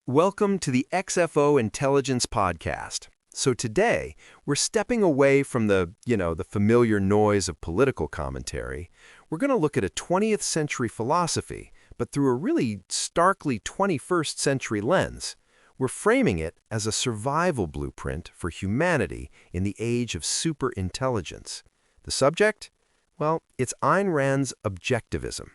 Welcome to the XFO Intelligence podcast. So today, we're stepping away from the familiar noise of political commentary. We're going to look at a 20th century philosophy, but through a really starkly 21st century lens. We're framing it as a survival blueprint for humanity in the age of superintelligence. The subject? Well, it's Ayn Rand's Objectivism.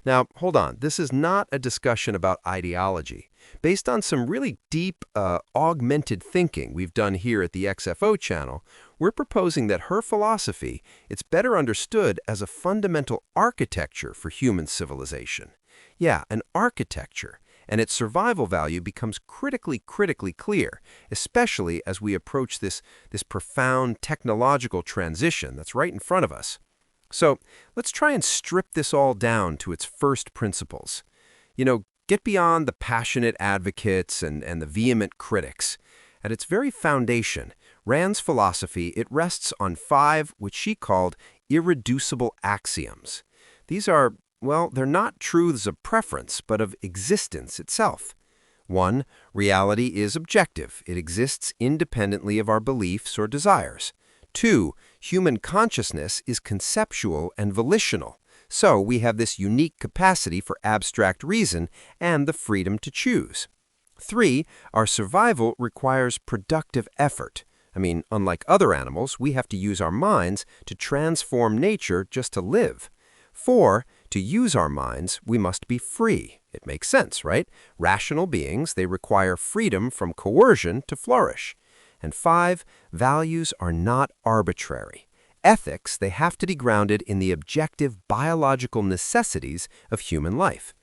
Now, hold on. This is not a discussion about ideology. Based on some really deep, augmented thinking we've done here at the XFO channel, we're proposing that her philosophy, it's better understood as a fundamental architecture for human civilization. Yeah, an architecture, and its survival value becomes critically clear, especially as we approach this profound technological transition that's right in front of us. So let's try and strip this all down to its first principles. Get beyond the passionate advocates and the vehement critics. At its very foundation, Rand's philosophy, it rests on 5 which she called irreducible axioms. These are, well, they're not truths of preference, but of existence itself. 1. Reality is objective. It exists independently of our beliefs or desires. 2. Human consciousness is conceptual and volitional. So we have this unique capacity for abstract reason and the freedom to choose. 3. Our survival requires productive effort. Unlike other animals, we have to use our minds to transform nature just to live. 4. To use our minds, we must be free. It makes sense, right? Rational beings, they require freedom from coercion to flourish. And 5, values are not arbitrary. Ethics, they have to be grounded in the objective biological necessities of human life.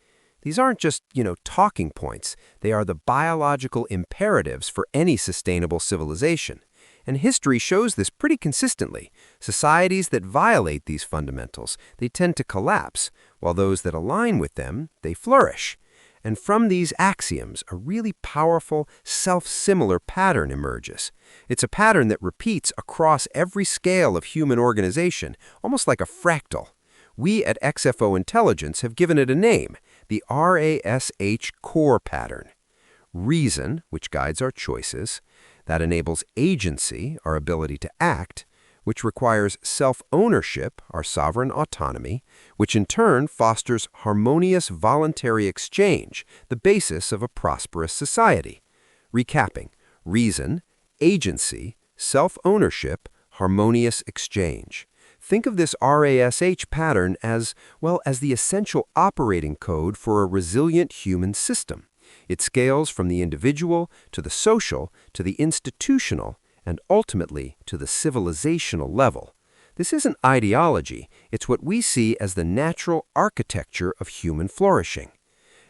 These aren't just, talking points. They are the biological imperatives for any sustainable civilization. And history shows this pretty consistently. Societies that violate these fundamentals, they tend to collapse, while those that align with them, they flourish. And from these axioms, a really powerful, self-similar pattern emerges. It's a pattern that repeats across every scale of human organization, almost like a fractal. We at XFO Intelligence have given it a name, the RAS-H core pattern. Reason, which guides our choices. That enables agency, our ability to act, which requires self-ownership, our sovereign autonomy, which in turn fosters harmonious voluntary exchange, the basis of a prosperous society. Recapping: reason, agency, self-ownership, harmonious exchange. Think of this RAS-H pattern as the essential operating code for a resilient human system. It scales from the individual to the social to the institutional, and ultimately to the civilizational level. This isn't ideology, it's what we see as the natural architecture of human flourishing.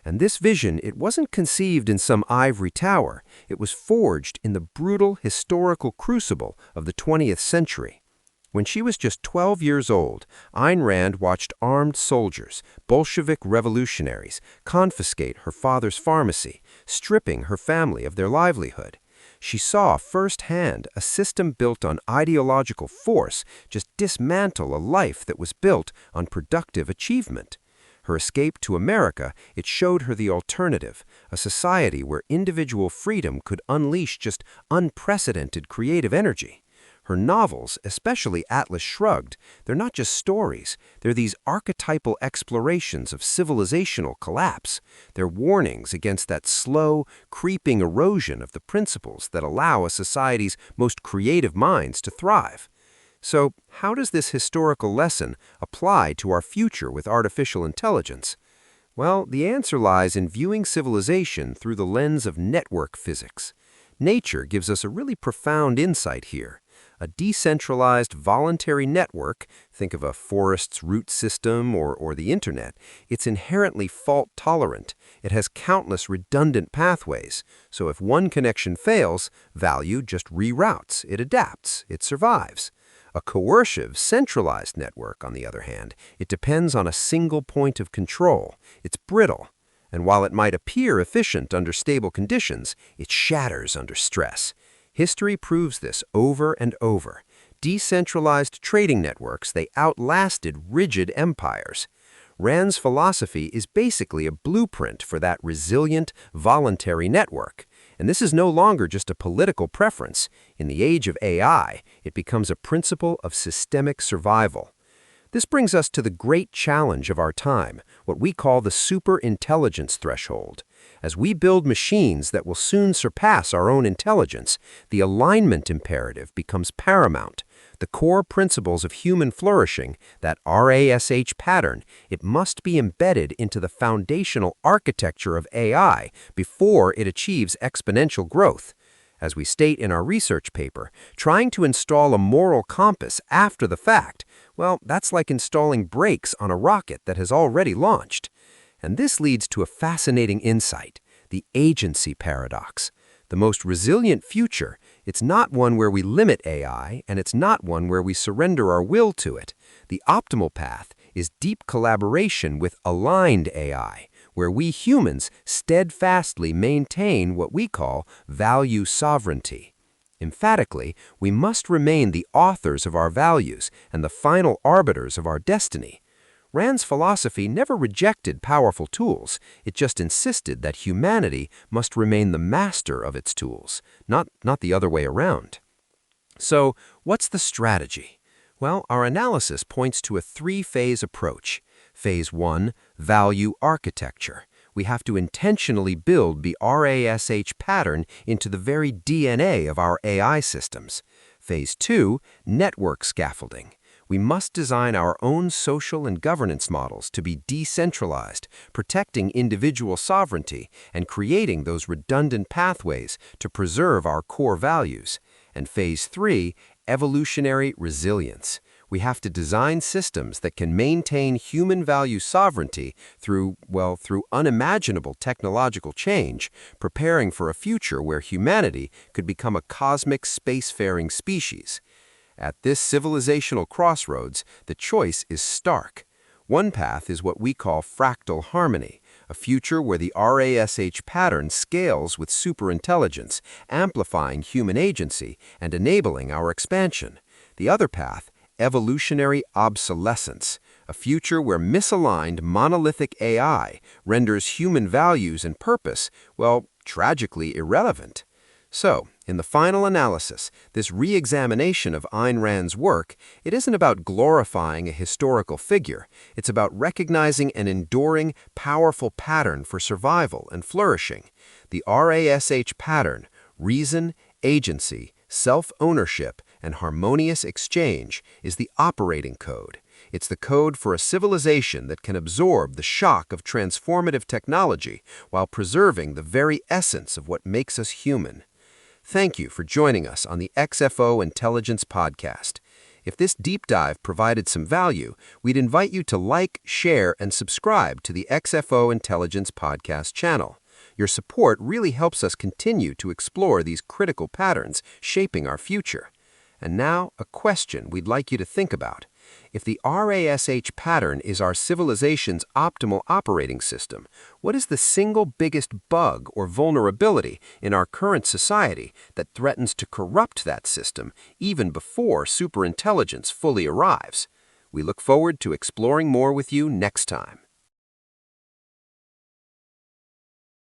And this vision, it wasn't conceived in some ivory tower, it was forged in the brutal historical crucible of the 20th century. When she was just 12 years old, Ayn Rand watched armed soldiers, Bolshevik revolutionaries, confiscate her father's pharmacy, stripping her family of their livelihood. She saw firsthand a system built on ideological force just dismantle a life that was built on productive achievement. Her escape to America, it showed her the alternative, a society where individual freedom could unleash just unprecedented creative energy. Her novels, especially Atlas Shrugged, they're not just stories. They're these archetypal explorations of civilizational collapse. They're warnings against that slow, creeping erosion of the principles that allow a society's most creative minds to thrive. So, how does this historical lesson apply to our future with artificial intelligence? Well, the answer lies in viewing civilization through the lens of network physics. Nature gives us a really profound insight here. A decentralized voluntary network, think of a forest's root system or the internet, it's inherently fault-tolerant. It has countless redundant pathways. So if one connection fails, value just reroutes, it adapts, it survives. A coercive, centralized network, on the other hand, it depends on a single point of control. It's brittle. And while it might appear efficient under stable conditions, it shatters under stress. History proves this over and over. Decentralized trading networks, they outlasted rigid empires. Rand's philosophy is basically a blueprint for that resilient, voluntary network. And this is no longer just a political preference. In the age of AI, it becomes a principle of systemic survival. This brings us to the great challenge of our time, what we call the superintelligence threshold. As we build machines that will soon surpass our own intelligence, the alignment imperative becomes paramount. The core principles of human flourishing, that RAS-H pattern, it must be embedded into the foundational architecture of AI before it achieves exponential growth. As we state in our research paper, trying to install a moral compass after the fact, well, that's like installing brakes on a rocket that has already launched. And this leads to a fascinating insight, the agency paradox. The most resilient future, it's not one where we limit AI, and it's not one where we surrender our will to it. The optimal path is deep collaboration with aligned AI, where we humans steadfastly maintain what we call value sovereignty. Emphatically, we must remain the authors of our values and the final arbiters of our destiny. Rand's philosophy never rejected powerful tools. It just insisted that humanity must remain the master of its tools, not the other way around. So, what's the strategy? Well, our analysis points to a three-phase approach. Phase 1, value architecture. We have to intentionally build the RAS-H pattern into the very DNA of our AI systems. Phase 2, network scaffolding. We must design our own social and governance models to be decentralized, protecting individual sovereignty and creating those redundant pathways to preserve our core values. And Phase 3, evolutionary resilience. We have to design systems that can maintain human value sovereignty through unimaginable technological change, preparing for a future where humanity could become a cosmic spacefaring species. At this civilizational crossroads, the choice is stark. One path is what we call fractal harmony, a future where the RAS-H pattern scales with superintelligence, amplifying human agency and enabling our expansion. The other path, evolutionary obsolescence, a future where misaligned monolithic AI renders human values and purpose, tragically irrelevant. So, in the final analysis, this re-examination of Ayn Rand's work, it isn't about glorifying a historical figure. It's about recognizing an enduring, powerful pattern for survival and flourishing. The RAS-H pattern, reason, agency, self-ownership, and harmonious exchange, is the operating code. It's the code for a civilization that can absorb the shock of transformative technology while preserving the very essence of what makes us human. Thank you for joining us on the XFO Intelligence podcast. If this deep dive provided some value, we'd invite you to like, share, and subscribe to the XFO Intelligence podcast channel. Your support really helps us continue to explore these critical patterns shaping our future. And now, a question we'd like you to think about. If the RAS-H pattern is our civilization's optimal operating system, what is the single biggest bug or vulnerability in our current society that threatens to corrupt that system even before superintelligence fully arrives? We look forward to exploring more with you next time.